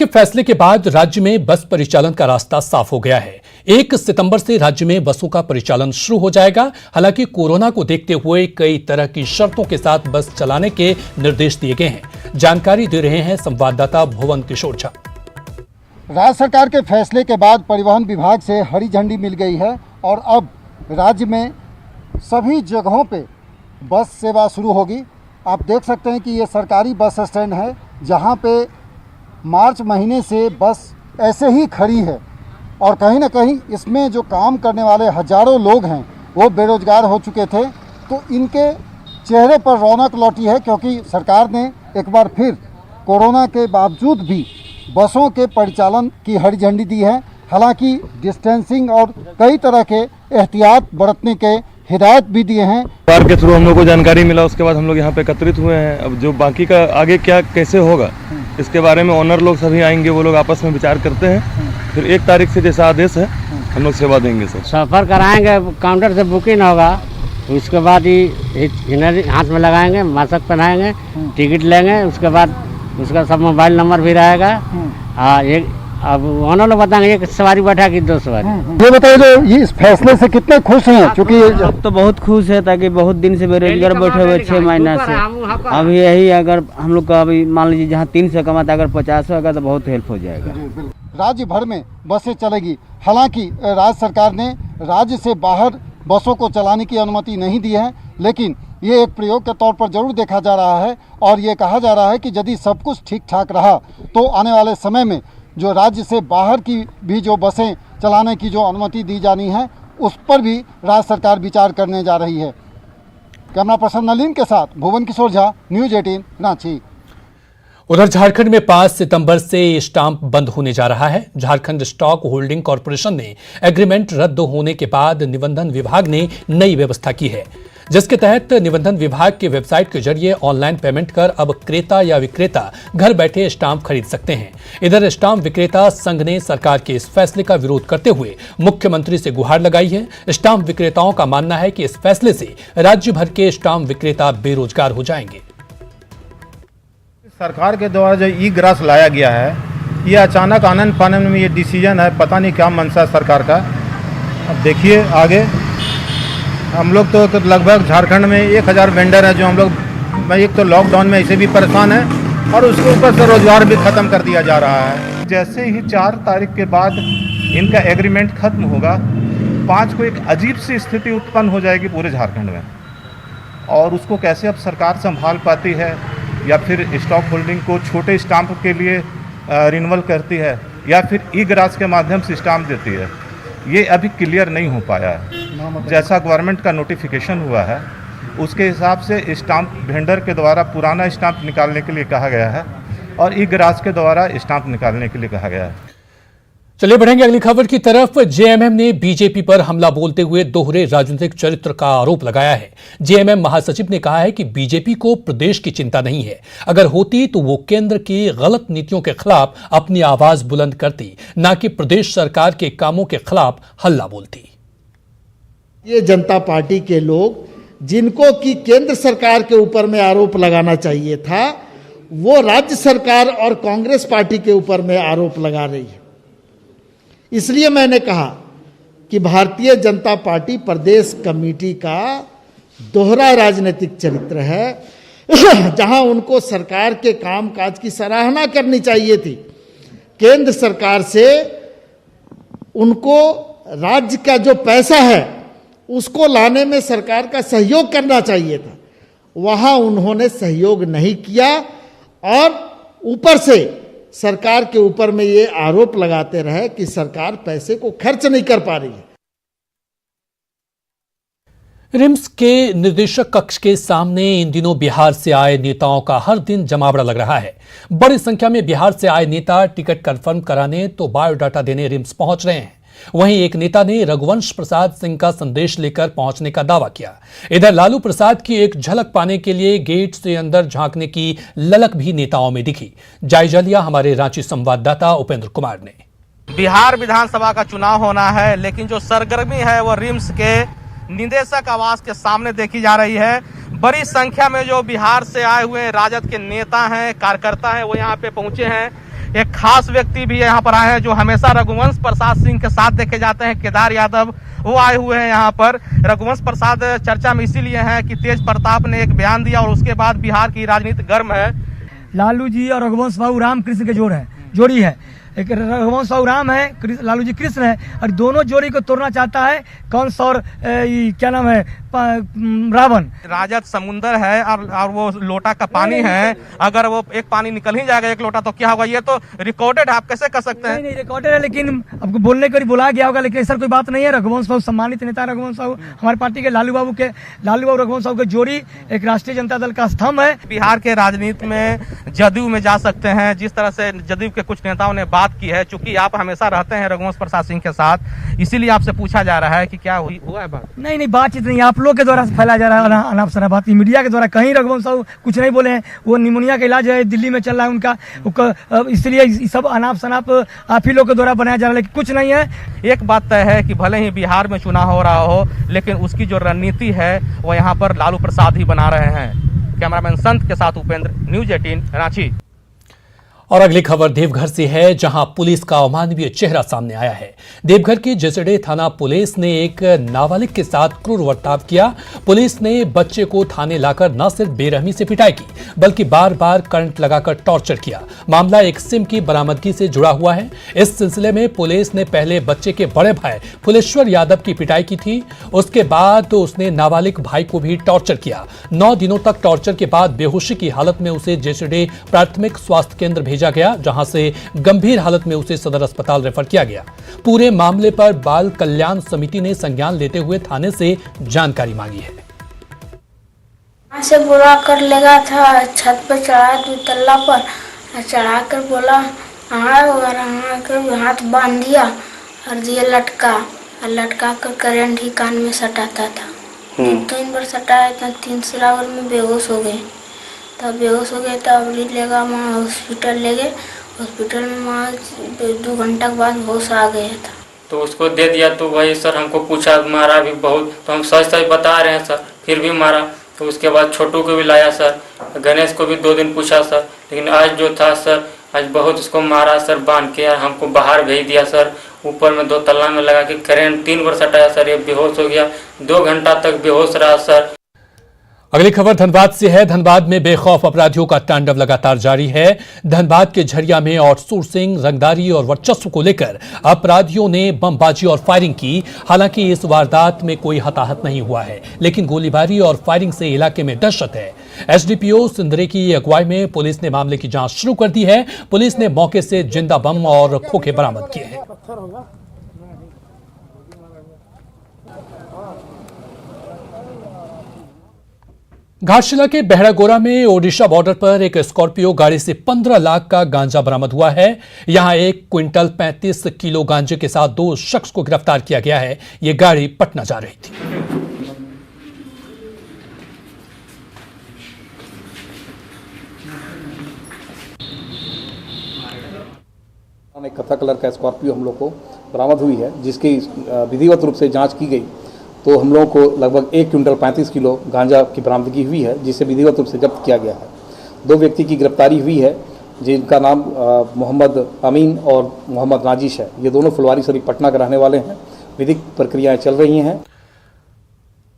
के फैसले के बाद राज्य में बस परिचालन का रास्ता साफ हो गया है। 1 सितंबर से राज्य में बसों का परिचालन शुरू हो जाएगा। हालांकि कोरोना को देखते हुए कई तरह की शर्तों के साथ बस चलाने के निर्देश दिए गए हैं। जानकारी दे रहे हैं संवाददाता भुवन किशोर झा। राज्य सरकार के फैसले के बाद परिवहन विभाग से हरी झंडी मिल गई है और अब राज्य में सभी जगहों पे बस सेवा शुरू होगी। आप देख सकते हैं कि ये सरकारी बस स्टैंड है जहाँ पे मार्च महीने से बस ऐसे ही खड़ी है और कहीं ना कहीं इसमें जो काम करने वाले हजारों लोग हैं वो बेरोजगार हो चुके थे, तो इनके चेहरे पर रौनक लौटी है क्योंकि सरकार ने एक बार फिर कोरोना के बावजूद भी बसों के परिचालन की हरी झंडी दी है। हालांकि डिस्टेंसिंग और कई तरह के एहतियात बरतने के हिदायत भी दिए हैं। सरकार के थ्रू हम लोग को जानकारी मिला, उसके बाद हम लोग यहाँ पे एकत्रित हुए हैं। अब जो बाकी का आगे क्या कैसे होगा इसके बारे में ओनर लोग सभी आएंगे, वो लोग आपस में विचार करते हैं। फिर 1 तारीख से जैसा आदेश है हम लोग सेवा देंगे। सफ़र कराएंगे, काउंटर से बुकिंग होगा, उसके बाद ही हाथ में लगाएंगे, मास्क पहनाएंगे, टिकट लेंगे, उसके बाद उसका सब मोबाइल नंबर भी रहेगा। अब ओनर लोग बताएंगे 1 सवारी बैठा कि 2 सवारी। ये बताइए ये इस फैसले से कितने खुश हैं? क्योंकि अब तो बहुत खुश है, ताकि बहुत दिन से बेरोजगार बैठे हुए 6 महीना से। अब यही अगर हम लोग का अभी मान लीजिए जहाँ 300 कमाता अगर 50 होगा तो बहुत हेल्प हो जाएगा। राज्य भर में बसें चलेगी। हालांकि राज्य सरकार ने राज्य से बाहर बसों को चलाने की अनुमति नहीं दी है, लेकिन ये एक प्रयोग के तौर पर जरूर देखा जा रहा है और ये कहा जा रहा है कि यदि सब कुछ ठीक ठाक रहा तो आने वाले समय में जो राज्य से बाहर की भी जो बसें चलाने की जो अनुमति दी जानी है उस पर भी राज्य सरकार विचार करने जा रही है। कैमरा पर्सन नलिन के साथ भुवन किशोर झा, न्यूज़ 18 रांची। उधर झारखंड में 5 सितंबर से स्टाम्प बंद होने जा रहा है। झारखंड स्टॉक होल्डिंग कॉरपोरेशन ने एग्रीमेंट रद्द होने के बाद निबंधन विभाग ने नई व्यवस्था की है, जिसके तहत निबंधन विभाग के वेबसाइट के जरिए ऑनलाइन पेमेंट कर अब क्रेता या विक्रेता घर बैठे स्टाम्प खरीद सकते हैं। इधर स्टाम्प विक्रेता संघ ने सरकार के इस फैसले का विरोध करते हुए मुख्यमंत्री से गुहार लगाई है। स्टाम्प विक्रेताओं का मानना है कि इस फैसले से राज्य भर के स्टाम्प विक्रेता बेरोजगार हो जाएंगे। सरकार के द्वारा जो ई ग्रास लाया गया है, ये अचानक आनंद फानन में ये डिसीजन है, पता नहीं क्या मंशा सरकार का। अब देखिए आगे हम लोग तो लगभग झारखंड में 1000 वेंडर है जो हम लोग एक तो लॉकडाउन में ऐसे भी परेशान है और उसके ऊपर से रोजगार भी खत्म कर दिया जा रहा है। जैसे ही 4 तारीख के बाद इनका एग्रीमेंट खत्म होगा, 5 को एक अजीब सी स्थिति उत्पन्न हो जाएगी पूरे झारखंड में, और उसको कैसे अब सरकार संभाल पाती है या फिर स्टॉक होल्डिंग को छोटे स्टाम्प के लिए रिन्यूअल करती है या फिर ई ग्रास के माध्यम से स्टाम्प देती है, ये अभी क्लियर नहीं हो पाया है। जैसा गवर्नमेंट का नोटिफिकेशन हुआ है उसके हिसाब से स्टाम्प वेंडर के द्वारा पुराना स्टाम्प निकालने के लिए कहा गया है और ई ग्रास के द्वारा स्टाम्प निकालने के लिए कहा गया है। चलिए बढ़ेंगे अगली खबर की तरफ। जेएमएम ने बीजेपी पर हमला बोलते हुए दोहरे राजनीतिक चरित्र का आरोप लगाया है। जेएमएम महासचिव ने कहा है कि बीजेपी को प्रदेश की चिंता नहीं है, अगर होती तो वो केंद्र की गलत नीतियों के खिलाफ अपनी आवाज बुलंद करती, ना कि प्रदेश सरकार के कामों के खिलाफ हल्ला बोलती। ये जनता पार्टी के लोग जिनको कि केंद्र सरकार के ऊपर में आरोप लगाना चाहिए था, वो राज्य सरकार और कांग्रेस पार्टी के ऊपर में आरोप लगा रही है। इसलिए मैंने कहा कि भारतीय जनता पार्टी प्रदेश कमेटी का दोहरा राजनीतिक चरित्र है, जहां उनको सरकार के कामकाज की सराहना करनी चाहिए थी। केंद्र सरकार से उनको राज्य का जो पैसा है उसको लाने में सरकार का सहयोग करना चाहिए था, वहां उन्होंने सहयोग नहीं किया और ऊपर से सरकार के ऊपर में ये आरोप लगाते रहे कि सरकार पैसे को खर्च नहीं कर पा रही है। रिम्स के निदेशक कक्ष के सामने इन दिनों बिहार से आए नेताओं का हर दिन जमावड़ा लग रहा है। बड़ी संख्या में बिहार से आए नेता टिकट कंफर्म कराने तो बायोडाटा देने रिम्स पहुंच रहे हैं। वहीं एक नेता ने रघुवंश प्रसाद सिंह का संदेश लेकर पहुंचने का दावा किया। इधर लालू प्रसाद की एक झलक पाने के लिए गेट से अंदर झांकने की ललक भी नेताओं में दिखी। जायजा लिया हमारे रांची संवाददाता उपेंद्र कुमार ने। बिहार विधानसभा का चुनाव होना है, लेकिन जो सरगर्मी है वो रिम्स के निदेशक आवास के सामने देखी जा रही है। बड़ी संख्या में जो बिहार से आए हुए राजद के नेता हैं, कार्यकर्ता हैं, वो यहाँ पे पहुंचे हैं। एक खास व्यक्ति भी यहाँ पर आए हैं जो हमेशा रघुवंश प्रसाद सिंह के साथ देखे जाते हैं, केदार यादव, वो आए हुए हैं यहाँ पर। रघुवंश प्रसाद चर्चा में इसीलिए हैं कि तेज प्रताप ने एक बयान दिया और उसके बाद बिहार की राजनीति गर्म है। लालू जी और रघुवंश बाबू राम कृष्ण के जोड़ी है। एक रघुवंश बाबू राम है, लालू जी कृष्ण है, और दोनों जोड़ी को तोड़ना चाहता है कंस और क्या नाम है, रावण। राजद समुंदर है और वो लोटा का पानी है, अगर वो एक पानी निकल ही जाएगा एक लोटा तो क्या होगा? ये तो रिकॉर्डेड है, आप कैसे कर सकते हैं? नहीं रिकॉर्डेड है, लेकिन आपको बोलने को बुलाया गया होगा, लेकिन ऐसा कोई बात नहीं है। रघुवंश बाबू सम्मानित नेता, रघुवंश बाबू हमारी पार्टी के लालू बाबू रघुवंश बाबू की जोड़ी एक राष्ट्रीय जनता दल का स्तंभ है। बिहार के राजनीति में जदयू में जा सकते हैं, जिस तरह से जदयू के कुछ नेताओं ने बात की है। चूंकि आप हमेशा रहते हैं रघुवंश प्रसाद सिंह के साथ, इसीलिए आपसे पूछा जा रहा है कि क्या हुआ है बात? नहीं बातचीत नहीं, आप लोग के द्वारा फैलाया जा रहा है अनाप शनाप बात, मीडिया के द्वारा। कहीं रघुवंश साहू कुछ नहीं बोले हैं, वो निमोनिया का इलाज है, दिल्ली में चल रहा है उनका, इसलिए सब अनाप शनाप आप ही लोग के द्वारा बनाया जा रहा है, लेकिन कुछ नहीं है। एक बात तय है कि भले ही बिहार में चुनाव हो रहा हो, लेकिन उसकी जो रणनीति है वो यहाँ पर लालू प्रसाद ही बना रहे हैं। कैमरामैन संत के साथ उपेंद्र, न्यूज 18 रांची। और अगली खबर देवघर से है, जहां पुलिस का अमानवीय चेहरा सामने आया है। देवघर की जसडे थाना पुलिस ने एक नाबालिग के साथ क्रूर बर्ताव किया। पुलिस ने बच्चे को थाने लाकर न सिर्फ बेरहमी से पिटाई की, बल्कि बार बार करंट लगाकर टॉर्चर किया। मामला एक सिम की बरामदगी से जुड़ा हुआ है। इस सिलसिले में पुलिस ने पहले बच्चे के बड़े भाई फुलेश्वर यादव की पिटाई की थी, उसके बाद तो उसने नाबालिग भाई को भी टॉर्चर किया। 9 दिनों तक टॉर्चर के बाद बेहोशी की हालत में उसे जसडे प्राथमिक स्वास्थ्य केंद्र भेजा गया, जहां से गंभीर हालत में उसे सदर अस्पताल रेफर किया गया। पूरे मामले पर बाल कल्याण समिति ने संज्ञान लेते हुए थाने से जानकारी मांगी है। से बुरा कर लेगा था, छत पर चढ़ाया 2 तल्ला पर, चढ़ा कर बोला हाथ बांध दिया और दिया लटका, और लटका कर करंट ही कान में सटाता था। 3 बार सटाया था, 3 बार में बेहोश हो गए। तब बेहोश हो गए, तब लेगा वहाँ हॉस्पिटल ले गए। हॉस्पिटल में वहाँ 2 घंटा के बाद होश आ गया था, तो उसको दे दिया। तो वही सर हमको पूछा, मारा भी बहुत, तो हम सच बता रहे हैं सर, फिर भी मारा। तो उसके बाद छोटू को भी लाया सर, गणेश को भी 2 दिन पूछा सर, लेकिन आज जो था सर, आज बहुत उसको मारा सर, बांध के हमको बाहर भेज दिया सर। ऊपर में 2 तल्ला में लगा के करंट 3 बार सटाया सर, ये बेहोश हो गया। 2 घंटा तक बेहोश रहा सर। अगली खबर धनबाद से है। धनबाद में बेखौफ अपराधियों का तांडव लगातार जारी है। धनबाद के झरिया में आउटसोर्सिंग, रंगदारी और वर्चस्व को लेकर अपराधियों ने बमबाजी और फायरिंग की। हालांकि इस वारदात में कोई हताहत नहीं हुआ है, लेकिन गोलीबारी और फायरिंग से इलाके में दहशत है। एसडीपीओ सिंदरे की अगुवाई में पुलिस ने मामले की जांच शुरू कर दी है। पुलिस ने मौके से जिंदा बम और खोखे बरामद किए हैं। घाटशिला के बहड़ागोरा में ओडिशा बॉर्डर पर एक स्कॉर्पियो गाड़ी से 15 लाख का गांजा बरामद हुआ है। यहां 1 क्विंटल 35 किलो गांजे के साथ 2 शख्स को गिरफ्तार किया गया है। यह गाड़ी पटना जा रही थी। एक कथा कलर का स्कॉर्पियो हम लोग को बरामद हुई है, जिसकी विधिवत रूप से जांच की गई तो हम लोगों को लगभग 1 क्विंटल 35 किलो गांजा की बरामदगी हुई है, जिसे विधिवत रूप से जब्त किया गया है। 2 व्यक्ति की गिरफ्तारी हुई है, जिनका नाम मोहम्मद अमीन और मोहम्मद नाजिश है। ये दोनों फुलवारी शरीफ पटना के रहने वाले हैं। विधिक प्रक्रियाएं चल रही हैं।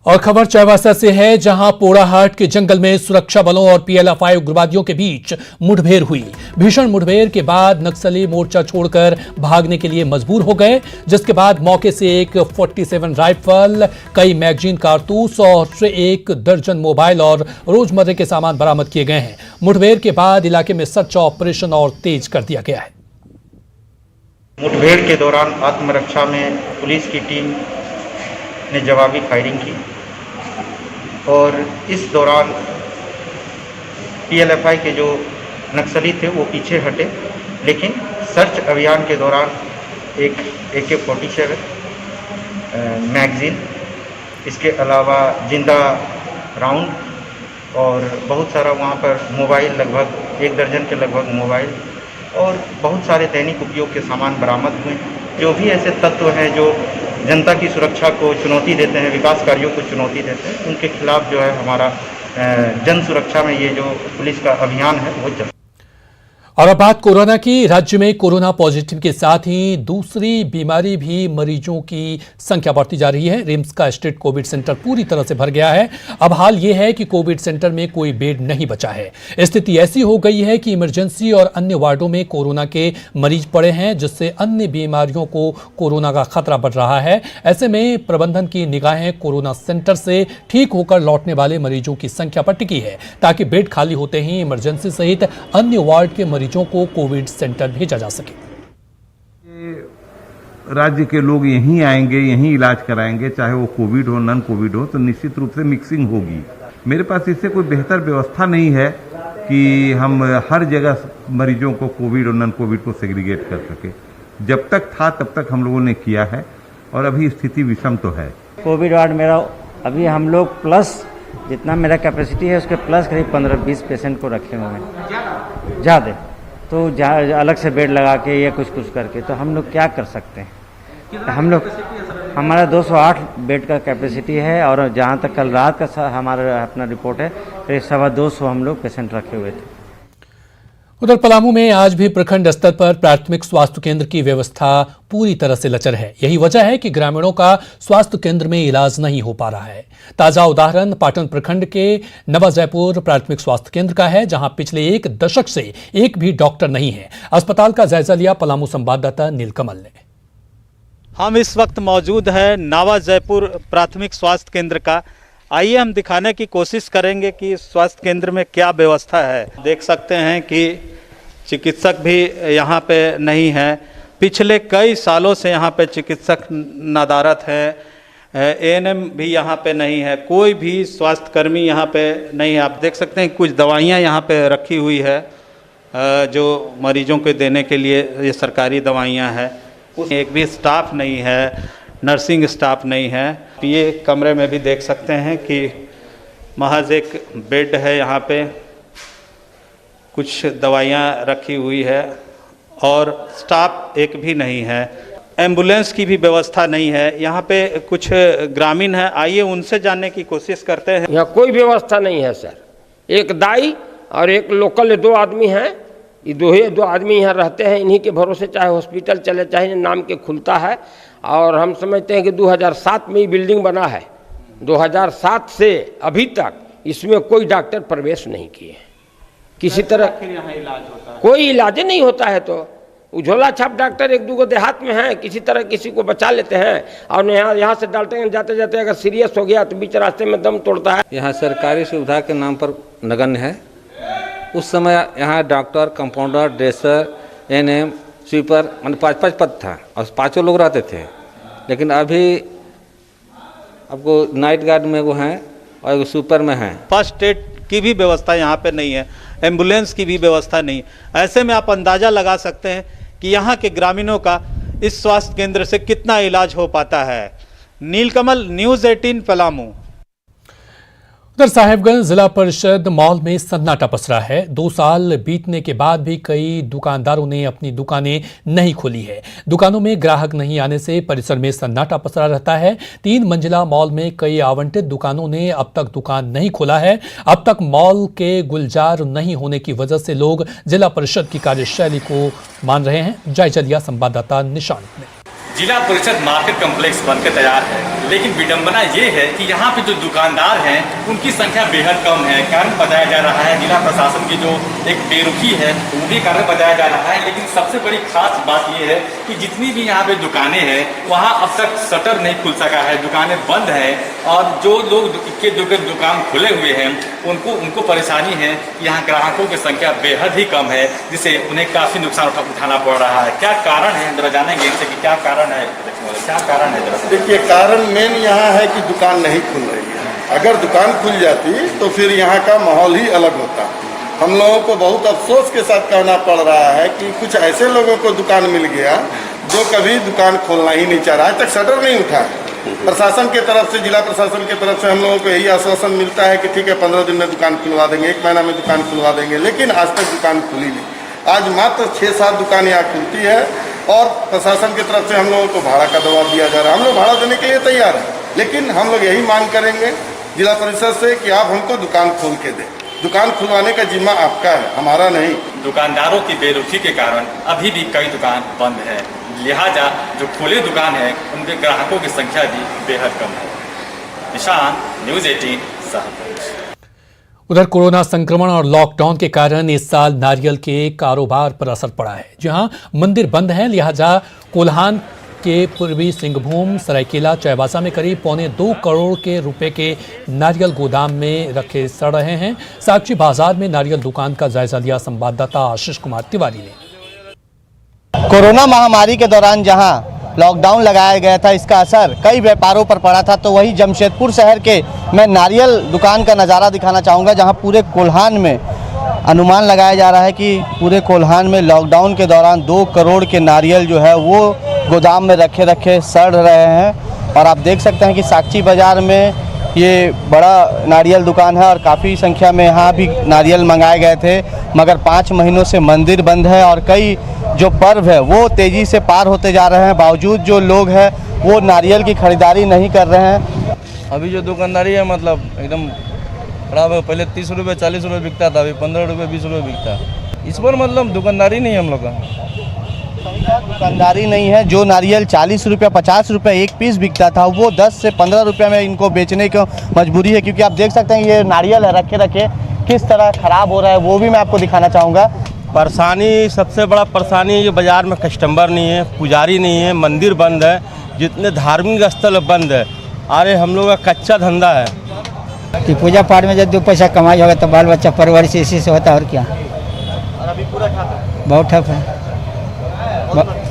और खबर चाईबासा से है, जहां पोड़ाहाट के जंगल में सुरक्षा बलों और पीएलएफआई उग्रवादियों के बीच मुठभेड़ हुई। भीषण मुठभेड़ के बाद नक्सली मोर्चा छोड़कर भागने के लिए मजबूर हो गए, जिसके बाद मौके से एक 47 राइफल, कई मैगजीन, कारतूस और 1 दर्जन मोबाइल और रोजमर्रे के सामान बरामद किए गए हैं। मुठभेड़ के बाद इलाके में सर्च ऑपरेशन और तेज कर दिया गया है। मुठभेड़ के दौरान आत्मरक्षा में पुलिस की टीम ने जवाबी फायरिंग की और इस दौरान पीएलएफआई के जो नक्सली थे वो पीछे हटे, लेकिन सर्च अभियान के दौरान एक AK-47 मैगजीन, इसके अलावा जिंदा राउंड और बहुत सारा वहाँ पर मोबाइल, लगभग 1 दर्जन के लगभग मोबाइल और बहुत सारे दैनिक उपयोग के सामान बरामद हुए। जो भी ऐसे तत्व हैं जो जनता की सुरक्षा को चुनौती देते हैं, विकास कार्यों को चुनौती देते हैं, उनके खिलाफ जो है हमारा जन सुरक्षा में ये जो पुलिस का अभियान है वो चल। और अब बात कोरोना की। राज्य में कोरोना पॉजिटिव के साथ ही दूसरी बीमारी भी मरीजों की संख्या बढ़ती जा रही है। रिम्स का स्टेट कोविड सेंटर पूरी तरह से भर गया है। अब हाल यह है कि कोविड सेंटर में कोई बेड नहीं बचा है। स्थिति ऐसी हो गई है कि इमरजेंसी और अन्य वार्डों में कोरोना के मरीज पड़े हैं, जिससे अन्य बीमारियों को कोरोना का खतरा बढ़ रहा है। ऐसे में प्रबंधन की निगाहें कोरोना सेंटर से ठीक होकर लौटने वाले मरीजों की संख्या पर टिकी है, ताकि बेड खाली होते ही इमरजेंसी सहित अन्य वार्ड के मरीजों को कोविड सेंटर भेजा जा सके। राज्य के लोग यहीं आएंगे, यहीं इलाज कराएंगे, चाहे वो कोविड हो नॉन कोविड हो, तो निश्चित रूप से मिक्सिंग होगी। मेरे पास इससे कोई बेहतर व्यवस्था नहीं है कि हम हर जगह मरीजों को कोविड और नॉन कोविड को सेग्रीगेट कर सके। जब तक था तब तक हम लोगों ने किया है और अभी स्थिति विषम तो है। कोविड वार्ड मेरा अभी हम लोग प्लस जितना मेरा कैपेसिटी है उसके प्लस करीब 15-20 पेशेंट को रखे हुए हैं ज़्यादा, तो अलग से बेड लगा के या कुछ करके तो हम लोग क्या कर सकते हैं। हम लोग हमारा 208 बेड का कैपेसिटी है और जहाँ तक कल रात का हमारा अपना रिपोर्ट है करीब 225 हम लोग पेशेंट रखे हुए थे। उधर पलामू में आज भी प्रखंड स्तर पर प्राथमिक स्वास्थ्य केंद्र की व्यवस्था पूरी तरह से लचर है। यही वजह है कि ग्रामीणों का स्वास्थ्य केंद्र में इलाज नहीं हो पा रहा है। ताजा उदाहरण पाटन प्रखंड के नवा जयपुर प्राथमिक स्वास्थ्य केंद्र का है, जहां पिछले 1 दशक से एक भी डॉक्टर नहीं है। अस्पताल का जायजा लिया पलामू संवाददाता नीलकमल ने। हम इस वक्त मौजूद है नवा जयपुर प्राथमिक स्वास्थ्य केंद्र का। आइए हम दिखाने की कोशिश करेंगे कि स्वास्थ्य केंद्र में क्या व्यवस्था है। देख सकते हैं कि चिकित्सक भी यहाँ पे नहीं है। पिछले कई सालों से यहाँ पे चिकित्सक नदारत है। एएनएम भी यहाँ पे नहीं है, कोई भी स्वास्थ्यकर्मी यहाँ पे नहीं है। आप देख सकते हैं कुछ दवाइयाँ यहाँ पे रखी हुई है जो मरीजों को देने के लिए ये सरकारी दवाइयाँ हैं। एक भी स्टाफ नहीं है, नर्सिंग स्टाफ नहीं है। ये कमरे में भी देख सकते हैं कि महज एक बेड है, यहाँ पे कुछ दवाइयाँ रखी हुई है और स्टाफ एक भी नहीं है। एम्बुलेंस की भी व्यवस्था नहीं है। यहाँ पे कुछ ग्रामीण हैं, आइए उनसे जानने की कोशिश करते हैं। यहाँ कोई व्यवस्था नहीं है सर। एक दाई और एक लोकल 2 आदमी हैं। ये दो आदमी यहाँ रहते हैं। इन्हीं के भरोसे चाहे हॉस्पिटल चले चाहे नाम के खुलता है। और हम समझते हैं कि 2007 में ये बिल्डिंग बना है। 2007 से अभी तक इसमें कोई डॉक्टर प्रवेश नहीं किए। किसी तरह यहाँ इलाज होता है? कोई इलाज नहीं होता है। तो उझोला छाप डॉक्टर 1-2 देहात में हैं, किसी तरह किसी को बचा लेते हैं। और यहाँ से डालते हैं, जाते जाते अगर सीरियस हो गया तो बीच रास्ते में दम तोड़ता है। यहाँ सरकारी सुविधा के नाम पर नगण्य है। उस समय यहाँ doctor, compounder, dresser, ANM, sweeper, मान 5-5 पद था और 5 लोग रहते थे। लेकिन अभी आपको नाइट गार्ड में वो हैं और एक सुपर में हैं। फर्स्ट एड की भी व्यवस्था यहाँ पे नहीं है, एम्बुलेंस की भी व्यवस्था नहीं। ऐसे में आप अंदाज़ा लगा सकते हैं कि यहाँ के ग्रामीणों का इस स्वास्थ्य केंद्र से कितना इलाज हो पाता है। नीलकमल, न्यूज़ 18 पलामू। उधर साहेबगंज जिला परिषद मॉल में सन्नाटा पसरा है। 2 साल बीतने के बाद भी कई दुकानदारों ने अपनी दुकानें नहीं खोली है। दुकानों में ग्राहक नहीं आने से परिसर में सन्नाटा पसरा रहता है। 3 मंजिला मॉल में कई आवंटित दुकानों ने अब तक दुकान नहीं खोला है। अब तक मॉल के गुलजार नहीं होने की वजह से लोग जिला परिषद की कार्यशैली को मान रहे हैं। जायजा लिया संवाददाता निशांत ने। जिला परिषद मार्केट कॉम्प्लेक्स बनकर तैयार है, लेकिन विडंबना ये है कि यहाँ पे जो दुकानदार हैं उनकी संख्या बेहद कम है। कारण बताया जा रहा है जिला प्रशासन की जो एक बेरुखी है वो भी कारण बताया जा रहा है। लेकिन सबसे बड़ी खास बात ये है कि जितनी भी यहाँ पे दुकानें हैं वहाँ अब तक शटर नहीं खुल सका है, दुकानें बंद हैं। और जो लोग के दुकान खुले हुए हैं उनको परेशानी है कि यहाँ ग्राहकों की संख्या बेहद ही कम है, जिससे उन्हें काफ़ी नुकसान उठाना पड़ रहा है। क्या कारण है, जरा जानेंगे इनसे कि क्या कारण है, क्या कारण है। देखिए, कारण मेन यहाँ है कि दुकान नहीं खुल रही है। अगर दुकान खुल जाती तो फिर यहाँ का माहौल ही अलग होता। हम लोगों को बहुत अफसोस के साथ कहना पड़ रहा है कि कुछ ऐसे लोगों को दुकान मिल गया जो कभी दुकान खोलना ही नहीं चाह रहा है। आज तक शटर नहीं उठा है। प्रशासन के तरफ से, जिला प्रशासन की तरफ से हम लोगों को यही आश्वासन मिलता है कि ठीक है 15 दिन में दुकान खुलवा देंगे, 1 महीना में दुकान खुलवा देंगे, लेकिन आज तक दुकान खुली नहीं। आज मात्र 6-7 दुकान यहाँ खुलती है और प्रशासन की तरफ से हम लोगों को भाड़ा का दबाव दिया जा रहा है। हम लोग भाड़ा देने के लिए तैयार हैं, लेकिन हम लोग यही मांग करेंगे जिला परिषद से कि आप हमको दुकान खोल के दें। दुकान खुलवाने का जिम्मा आपका है, हमारा नहीं। दुकानदारों की बेरुखी के कारण अभी भी कई दुकान बंद है, लिहाजा जो खुले दुकान है उनके ग्राहकों की संख्या भी बेहद कम है। निशान, न्यूज़ 18 शाहपुर। उधर कोरोना संक्रमण और लॉकडाउन के कारण इस साल नारियल के कारोबार पर असर पड़ा है। जहां मंदिर बंद हैं, लिहाजा कोल्हान के पूर्वी सिंहभूम, सरायकेला, चाईबासा में करीब 1.25 करोड़ के रुपए के नारियल गोदाम में रखे सड़ रहे हैं। साक्षी बाजार में नारियल दुकान का जायजा लिया संवाददाता आशीष कुमार तिवारी ने। कोरोना महामारी के दौरान जहां लॉकडाउन लगाया गया था, इसका असर कई व्यापारों पर पड़ा था, तो वहीं जमशेदपुर शहर के मैं नारियल दुकान का नज़ारा दिखाना चाहूँगा, जहां पूरे कोल्हान में अनुमान लगाया जा रहा है कि पूरे कोल्हान में लॉकडाउन के दौरान 2 करोड़ के नारियल जो है वो गोदाम में रखे सड़ रहे हैं। और आप देख सकते हैं कि साक्षी बाज़ार में ये बड़ा नारियल दुकान है और काफ़ी संख्या में यहाँ भी नारियल मंगाए गए थे, मगर 5 महीनों से मंदिर बंद है और कई जो पर्व है वो तेज़ी से पार होते जा रहे हैं। बावजूद जो लोग हैं वो नारियल की खरीदारी नहीं कर रहे हैं। अभी जो दुकानदारी है मतलब एकदम खराब है। पहले 30 रुपये 40 रुपये बिकता था, अभी 15 रुपये 20 रुपये बिकता है। इस पर मतलब दुकानदारी नहीं है हम लोग का, दुकानदारी नहीं है। जो नारियल 40 रुपये 50 रुपये एक पीस बिकता था वो 10 से 15 रुपये में इनको बेचने की मजबूरी है, क्योंकि आप देख सकते हैं ये नारियल है रखे किस तरह ख़राब हो रहा है, वो भी मैं आपको दिखाना चाहूँगा। परेशानी, सबसे बड़ा परेशानी ये बाज़ार में कस्टमर नहीं है, पुजारी नहीं है, मंदिर बंद है, जितने धार्मिक स्थल बंद है। अरे हम लोग का कच्चा धंधा है कि पूजा पाठ में जब 2 पैसा कमाई होगा तो बाल बच्चा परवरिश इसी से होता है, और क्या। और अभी पूरा ठप है, बहुत ठप है,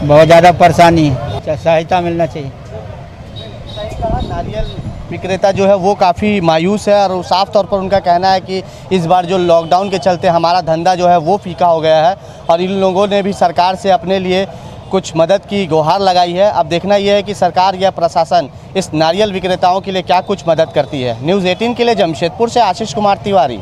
बहुत ज़्यादा परेशानी है, सहायता मिलना चाहिए। नारियल विक्रेता जो है वो काफ़ी मायूस है और साफ तौर पर उनका कहना है कि इस बार जो लॉकडाउन के चलते हमारा धंधा जो है वो फीका हो गया है और इन लोगों ने भी सरकार से अपने लिए कुछ मदद की गुहार लगाई है। अब देखना यह है कि सरकार या प्रशासन इस नारियल विक्रेताओं के लिए क्या कुछ मदद करती है। न्यूज़ 18 के लिए जमशेदपुर से आशीष कुमार तिवारी।